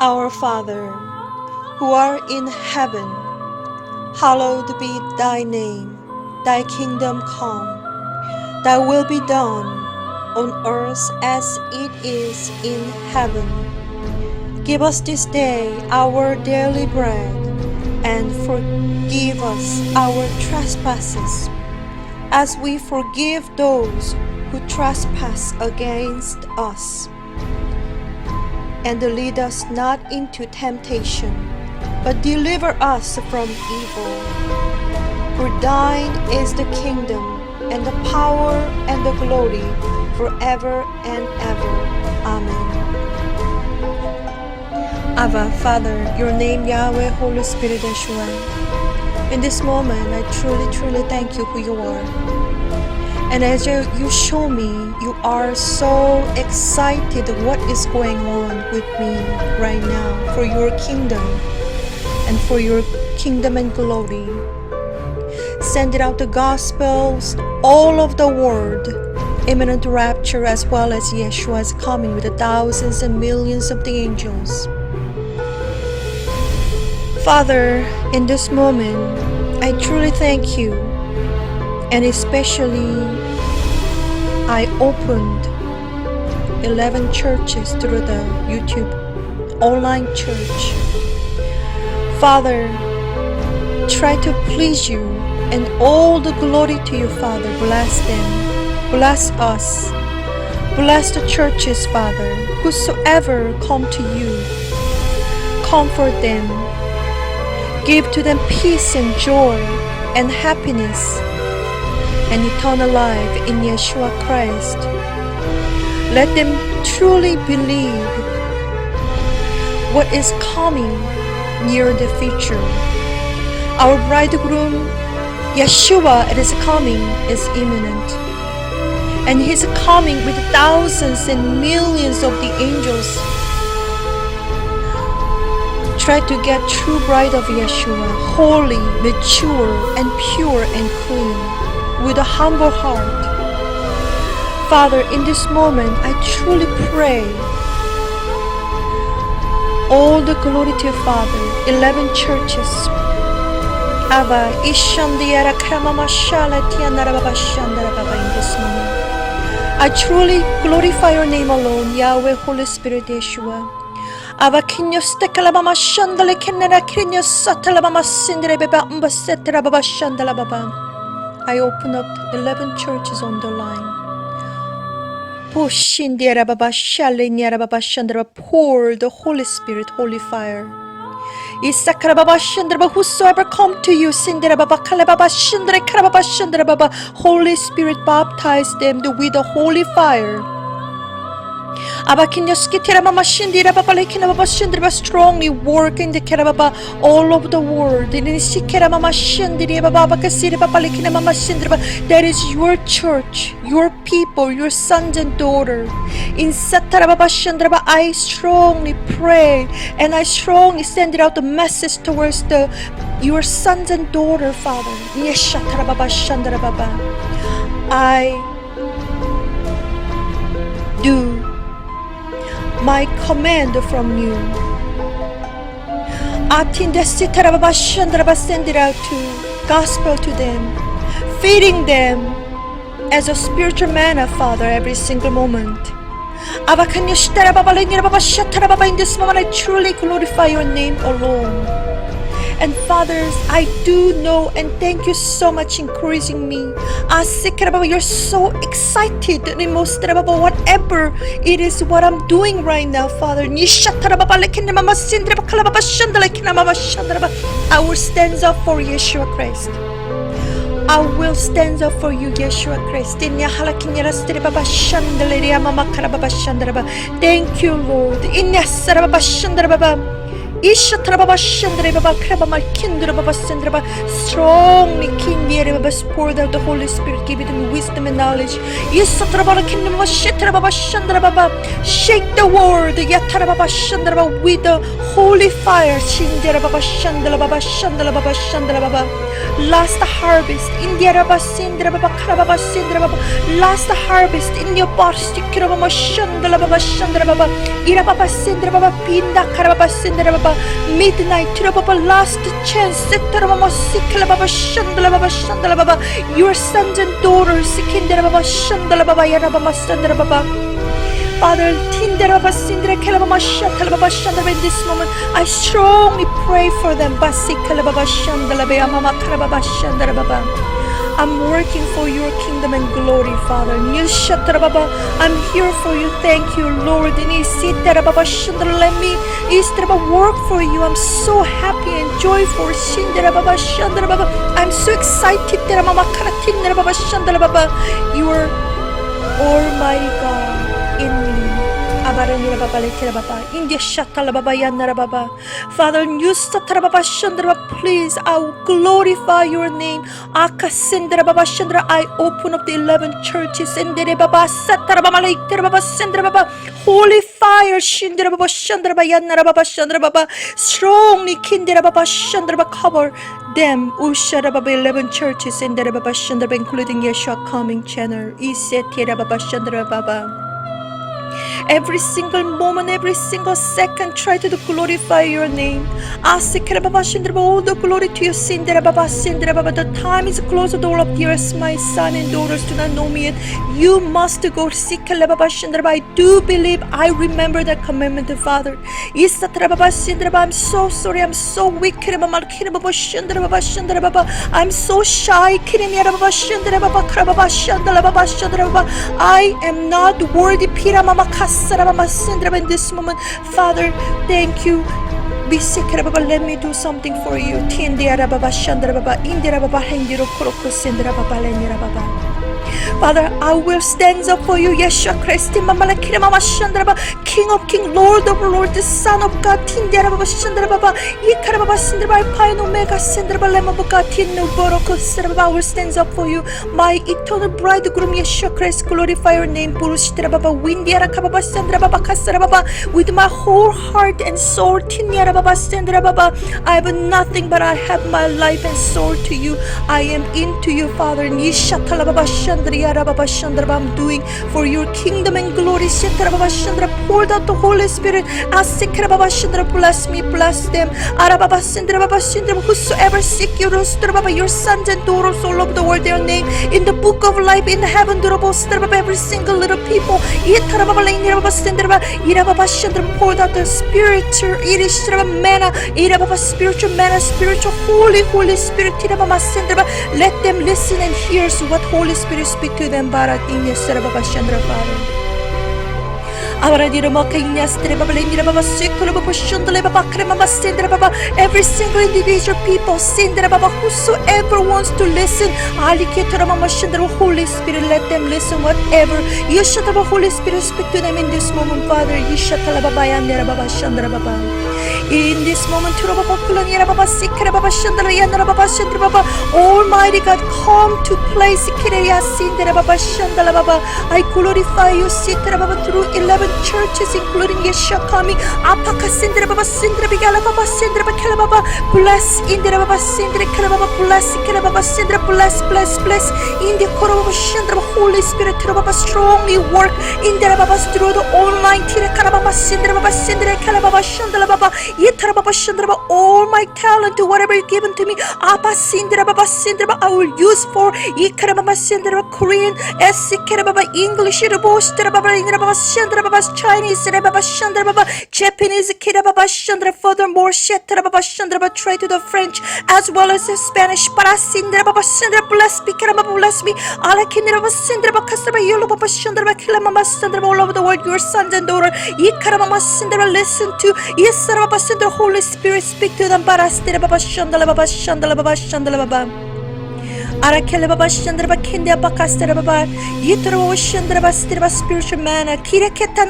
Our Father, who art in heaven, hallowed be thy name. Thy kingdom come, thy will be done on earth as it is in heaven. Give us this day our daily bread, and forgive us our trespasses, as we forgive those who trespass against us. And lead us not into temptation, but deliver us from evil. For thine is the kingdom, and the power, and the glory, forever and ever. Amen. Abba, Father, your name Yahweh, Holy Spirit, Yeshua. In this moment, I truly thank you who you are. And as you show me, you are so excited what is going on with me right now for your kingdom and for your kingdom and glory. Sending out the gospels all of the world, imminent rapture, as well as Yeshua is coming with the thousands and millions of the angels. Father, in this moment, I truly thank you. And especially, I opened 11 churches through the YouTube online church. Father, try to please you, and all the glory to you, Father. Bless them. Bless us. Bless the churches, Father. Whosoever come to you, comfort them. Give to them peace and joy and happiness and eternal life in Yeshua Christ. Let them truly believe what is coming near the future. Our bridegroom, Yeshua, it is coming, is imminent. And He's coming with thousands and millions of the angels. Try to get true bride of Yeshua, holy, mature, and pure and clean, with a humble heart. Father, in this moment, I truly pray all the glory to you, Father. 11 churches. Abba, Ishandiara Kramamashala Tianara Baba Shandara Baba, in this moment. I truly glorify your name alone, Yahweh, Holy Spirit, Yeshua. Abba, Kinyos Tekalabama Shandale Kenera Kinyos Satalabama Sindre Baba Umbasetera Baba Shandala Baba. I open up 11 churches on the line. Pour the Holy Spirit, holy fire. Whosoever come to you, Holy Spirit, baptize them with the holy fire. Strongly work in the all over the world. That is your church, your people, your sons and daughters. I strongly pray and I strongly send out the message towards your sons and daughters, Father. I do my command from you. Send it out to gospel to them, feeding them as a spiritual manna, Father, every single moment. In this moment, I truly glorify your name alone. And fathers, I do know, and thank you so much encouraging me. You're so excited about whatever it is what I'm doing right now, Father. I will stand up for Yeshua Christ. I will stand up for you, Yeshua Christ. Thank you, Lord. Ishatrababa Shandrababa Krabama Kindrababa Sandraba strongly Kindirababa pour out the Holy Spirit, give them wisdom and knowledge. Isatrababa Kindrababa Shitrababa Shandrababa shake the world Yatrababa Shandraba with the holy fire. Shindrababa Shandrababa Shandrababa Shandrababa last harvest Indirababa Sindrababa Krababa Sindrababa last harvest in your bodies Kirababa Shandrababa Shandrababa Irababa Sindrababa Pinda Karababa Sindrababa midnight Tirababa last chance Sitrababa Siklababa Shandalababa Shandalababa your sons and daughters Sikindarababa Shandalababa Yarababa Sandrababa Father, Tindarababa Sindra Kalababa Shatalababa Shandalababa in this moment I strongly pray for them Basikalababa Shandalababa Mama Karababa Shandalababa I'm working for your kingdom and glory, Father. I'm here for you. Thank you, Lord. Let me work for you. I'm so happy and joyful. I'm so excited. You are Almighty God in me. Father, please, I will glorify your name. I open up the 11 churches and holy fire strongly cover them 11 churches including Yeshua coming channel. Every single moment, every single second, try to glorify your name. All the glory to you. The time is close to the door of the earth. My son and daughters do not know me yet. You must go. I do believe. I remember the commandment, Father. I'm so sorry. I'm so weak. I'm so shy. I am not worthy. In this moment, Father, thank you. Let me do something for you. Father, I will stand up for you, Yeshua Christ, King of Kings, Lord of Lords, the Son of God, Alpha and Omega, I will stand up for you, my eternal bridegroom, Yeshua Christ, glorify your name, with my whole heart and soul, I have nothing but I have my life and soul to you. I am into you, Father. I'm doing for your kingdom and glory. Pour out the Holy Spirit. Bless me, bless them. Whosoever seek you, your sons and daughters all over the world, their name in the book of life in heaven. Every single little people. Pour out the spiritual manna, spiritual manna, spiritual Holy Spirit. Let them listen and hear what Holy Spirit speak to them. Father. Every single individual people, whosoever wants to listen, Holy Spirit, let them listen. Whatever Holy Spirit speak to them in this moment, Father. In this moment, Almighty God, come to place. I glorify you through 11 churches, including Yeshua coming. Bless in the Holy Spirit strongly work in the through the online all my talent, whatever you given to me, I will use for Korean, English, Chinese, Japanese, furthermore, try to the French as well as the Spanish. Bless me. All over the world, your sons and daughters. Listen to the Holy Spirit speak to them. Arakelebaba Shandraba Kindiaba Casteraba, Yitro Shandraba Stiraba spiritual manna, Kiraketa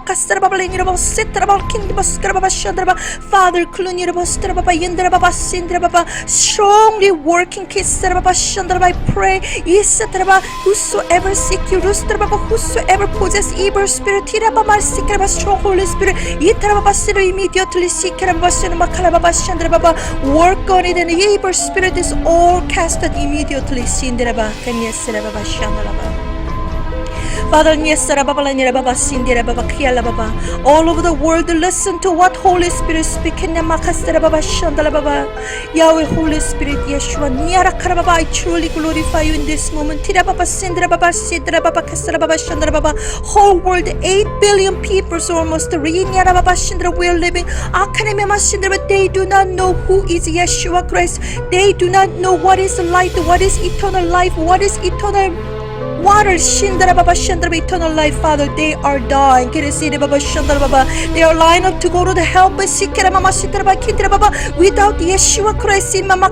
Castraba Linaba Sitraba Kindibaskraba Shandraba, Father Cluniraba Straba Yendraba Sindraba, strongly working Kistraba Shandraba. I pray, Yisatraba, whosoever seek you, Rustraba, whosoever possess evil spirit, Tiraba Sikraba, strong Holy Spirit, Yitraba Sira immediately Sikraba Makalaba Shandraba, work on it, and the evil spirit is all casted immediately. Sindraba, Kanyasraba Shandraba. Father, all over the world, listen to what Holy Spirit is speaking. Yahweh, Holy Spirit, Yeshua, I truly glorify you in this moment. Whole world, 8 billion people, so almost we're living. But they do not know who is Yeshua Christ. They do not know what is light, what is eternal life, what is eternal water, eternal life, Father. They are dying. They are lined up to go to the hell, but without Yeshua Christ, none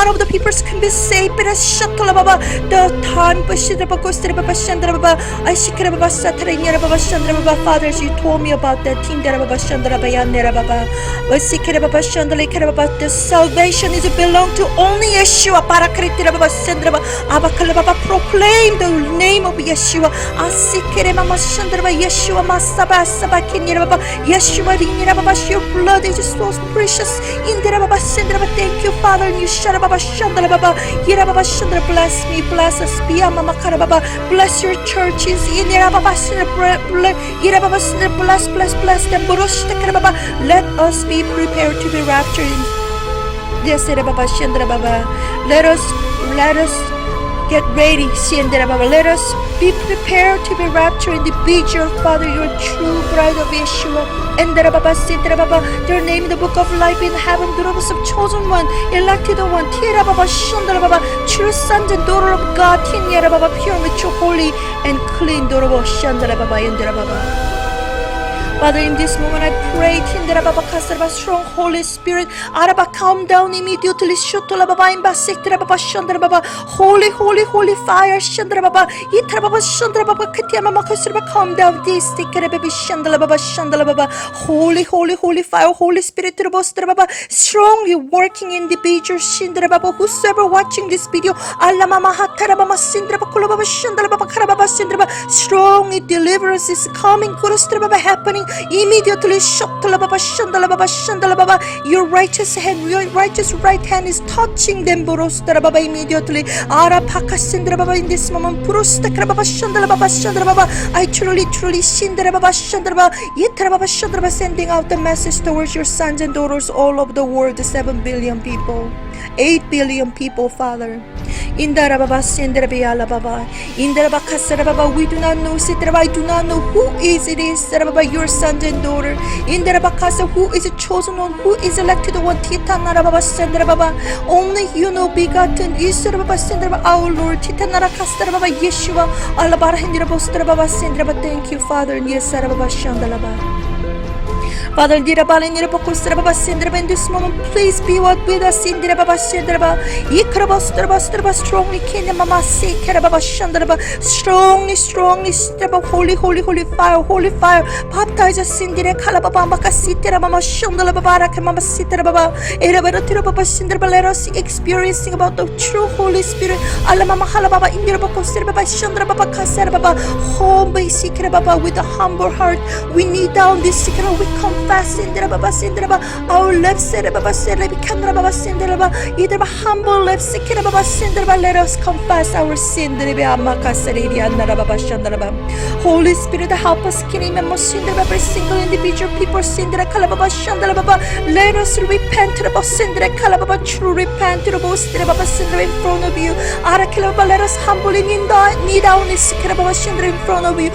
of the people can be saved. The time, Father, as you told me about that the salvation is belong to only Yeshua. Proclaim the name of Yeshua. Yeshua Yeshua, your blood is so precious. Thank you, Father. Bless me, bless us. Bless your churches. Bless them. Let us be prepared to be raptured. Let us get ready, let us be prepared to be raptured in the picture, Father, your true bride of Yeshua. And their name in the book of life in heaven, the of chosen one, elected one, true sons and daughter of God, pure, mature, holy, and clean. Father, in this moment I pray, strong Holy Spirit, calm down immediately. Holy, holy, holy fire. Calm down this. Holy, holy, holy fire. Holy Spirit, strongly working in the picture. Whosoever watching this video, strongly deliverance is coming, happening immediately. Your righteous hand, your righteous right hand is touching them immediately. In this moment, I truly sending out the message towards your sons and daughters all over the world, the 7 billion people, 8 billion people, Father. We do not know, I do not know who is it is, your son and daughter. Who is the chosen one, who is elected one. Only you know, begotten our Lord Yeshua. Thank you, Father. Father, in this moment, please be with us. Strongly, holy, holy, holy fire, holy fire. Baptize us in the let us experiencing about the true Holy Spirit. With a humble heart, we kneel down this secret. We confess our lips, humble lips. Let us confess our sin. Holy Spirit, help us. Every single individual people sin. Let us repent. True repent in front of you. Let us humbly kneel down in front of you.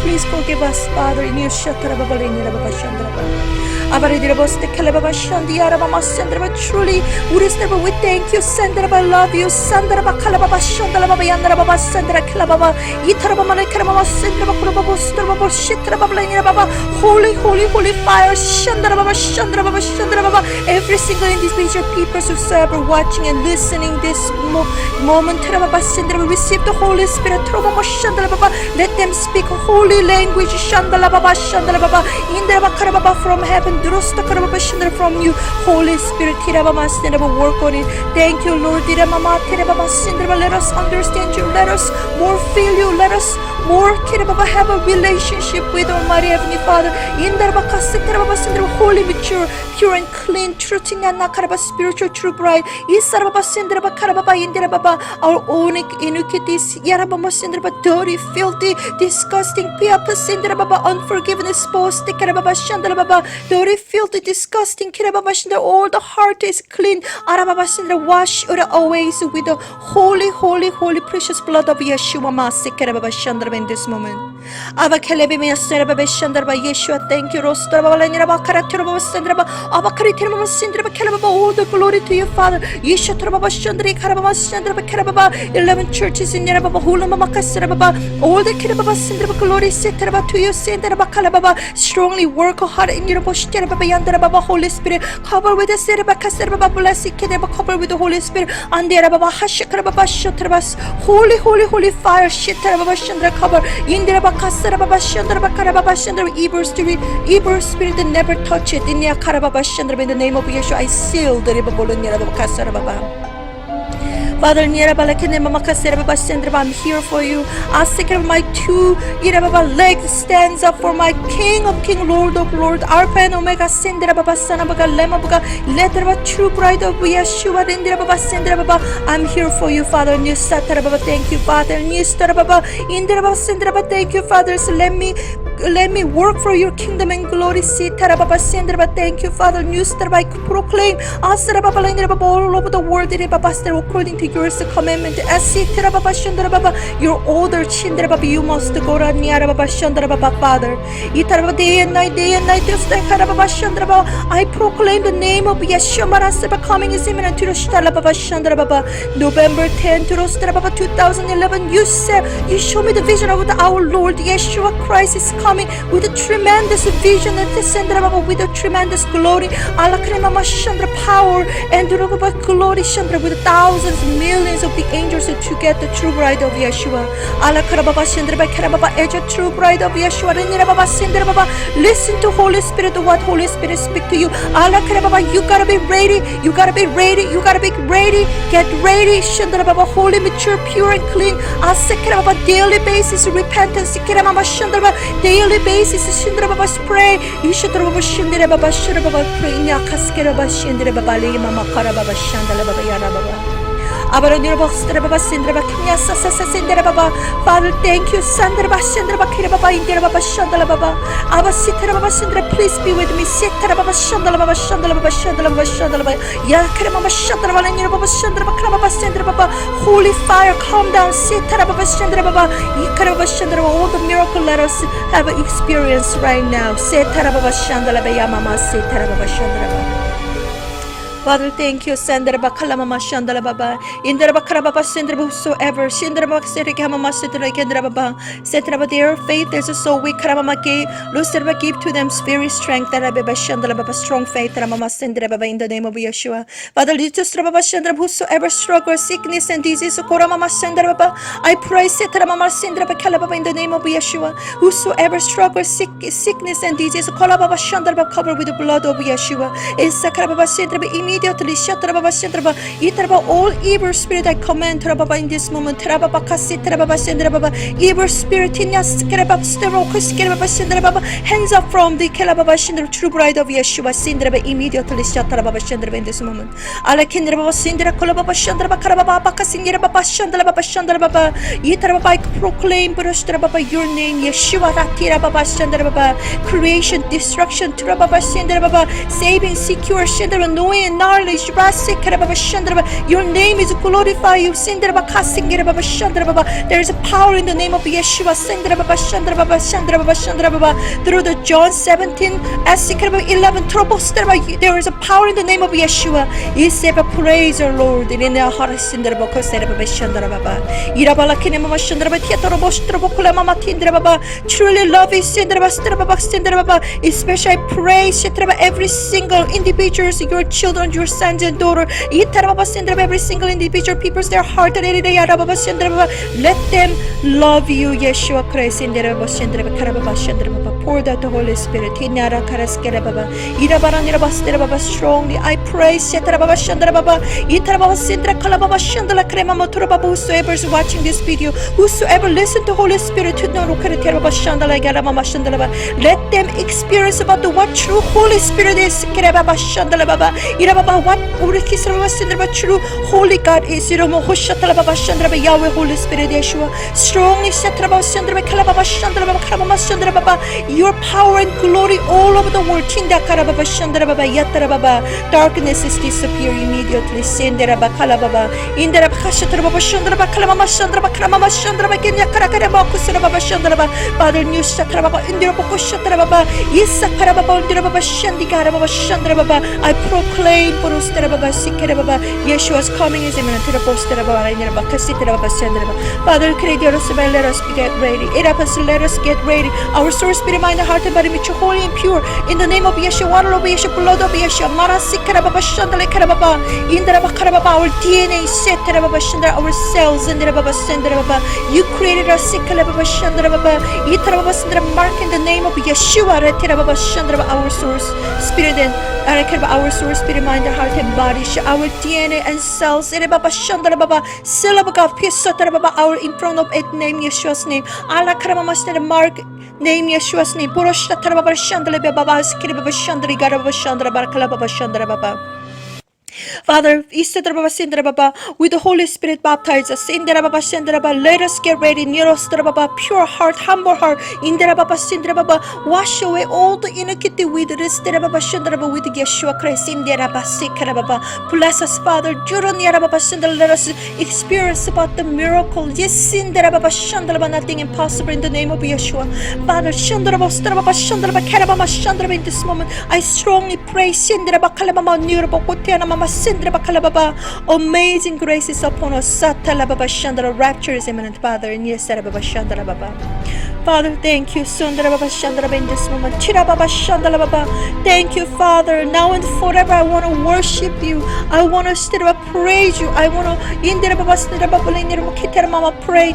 Please forgive us, Father. Truly, we thank you. I love you. Holy, holy, holy fire. Every single individual people whosoever watching and listening this moment, receive the Holy Spirit. Let them speak holy language from heaven. From you, Holy Spirit. Work on it. Thank you, Lord. Let us understand you. Let us more feel you. Let us more have a relationship with Almighty Heavenly Father. Holy, mature, pure and clean, truth in spiritual true bride. Our own iniquities, dirty, filthy, disgusting, unforgiveness, dirty, filthy, disgusting, all the heart is clean. Wash it away with the holy, holy, holy, precious blood of Yeshua. In this moment, Yeshua, thank you. All the glory to you, Father. 11 churches in all the glory to you. Strongly work hard in your Holy Spirit. Cover with the blessing, cover with the Holy Spirit. And holy, holy, holy fire. Cover in the evil spirit that never touch it. In the name of Yeshua, I seal the Father, I'm here for you. My two legs stands up for my King of King, Lord of Lord, Alpha and Omega, true bride of Yeshua. I'm here for you, Father. Thank you, Father. Thank you, Father. So let me work for your kingdom and glory. Thank you, Father. I proclaim all over the world according to your commandment. Your order, you must go to Father. Day and night, I proclaim the name of Yeshua coming is imminent to November 10 to 2011. You show me the vision of our Lord Yeshua Christ is coming with a tremendous vision with a tremendous glory, power and glory with thousands, millions of the angels to get the true bride of Yeshua. True bride of Yeshua. Listen to Holy Spirit, what Holy Spirit speak to you. You gotta be ready. You gotta be ready. You gotta be ready. Get ready. Holy, mature, pure and clean. Daily basis repentance. Daily basis. Pray. You should Father, thank you. Please be with me. Holy fire, calm down. All the miracle, let us have an experience right now. Father, thank you. Sandaraba kalamama shandala baba. Indaraba karababa sandaraba whosoever. Shindaraba serikama sitra kendrababa. Setraba their faith is so weak. Karamama give. Lucerba give to them spirit strength. Darababa shandala baba strong faith. Ramama sandrababa in the name of Yeshua. Father, Litusrababa shandraba whosoever struggle sickness and disease. Koramama sandrababa. I pray setramama sandraba kalababa in the name of Yeshua. Whosoever struggle sickness and disease. Kolababa shandraba cover with the blood of Yeshua. Isakrababa sandraba immediately all evil spirit I command in this moment. Evil spirit hands up from the true bride of Yeshua immediately in this moment. I proclaim your name Yeshua creation, destruction, saving, secure, knowing and knowledge. Your name is glorified. There is a power in the name of Yeshua. Through the John 17, 11, there is a power in the name of Yeshua. Praise our Lord. Truly love is especially I pray every single individual, your children, your sons and daughters, every single individual, people's their heart, let them love you, Yeshua Christ. Pour out the Holy Spirit. Strongly I pray whosoever is watching this video, whosoever listen to Holy Spirit, let them experience about what true Holy Spirit is. What true Holy God is. Yahweh Holy Spirit Yeshua. Strongly your power and glory all over the world. Darkness is disappear immediately. Father, I proclaim Yeshua's coming is imminent. Father, let us get ready. Let us get ready. Our soul, spirit, mind, heart, and body, make you holy and pure. In the name of Yeshua, water of Yeshua, blood of Yeshua, our DNA, our cells, you created us, mark in the name of Yeshua, our source, spirit, and our source, spirit, mind, heart, and body, our DNA and cells, our in front of it, name Yeshua's name, mark name Yeshua's name. Father, with the Holy Spirit baptize us. Let us get ready. Pure heart, humble heart. Wash away all the iniquity with Yeshua Christ. Bless us, Father. Let us experience about the miracle. Yes, nothing impossible in the name of Yeshua. Father, in this moment, I strongly pray. Amazing grace is upon us. Rapture is imminent, Father. And yes, Father, thank you. In this moment, thank you, Father. Now and forever, I want to worship you. I want to praise you. I want to pray,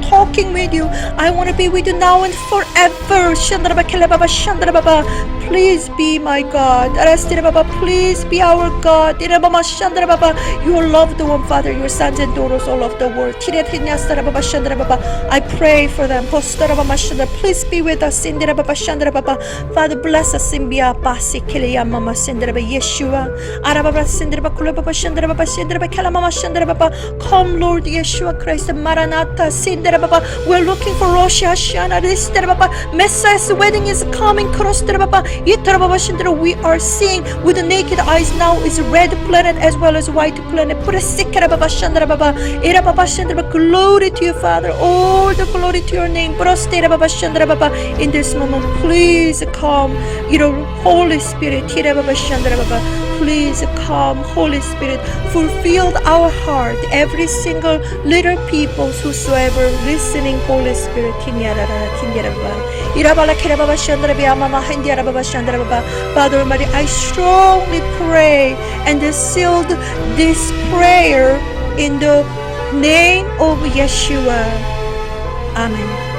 talking with you. I want to be with you now and forever. Please be my God. Please be our God. You loved the one, Father, your sons and daughters all over the world. I pray for them. Please be with us. Father, bless us in Yeshua. Come, Lord Yeshua Christ, Maranatha. We're looking for Rosh Hashanah. Messiah's wedding is coming. We are seeing with the naked eyes now is red planet as well as white planet. Glory to you, Father. All the glory to your name. In this moment, please come, Holy Spirit. Please come, Holy Spirit. Fulfill our heart, every single little people, whosoever listening, Holy Spirit. Father Almighty, I strongly pray and sealed this prayer in the name of Yeshua. Amen.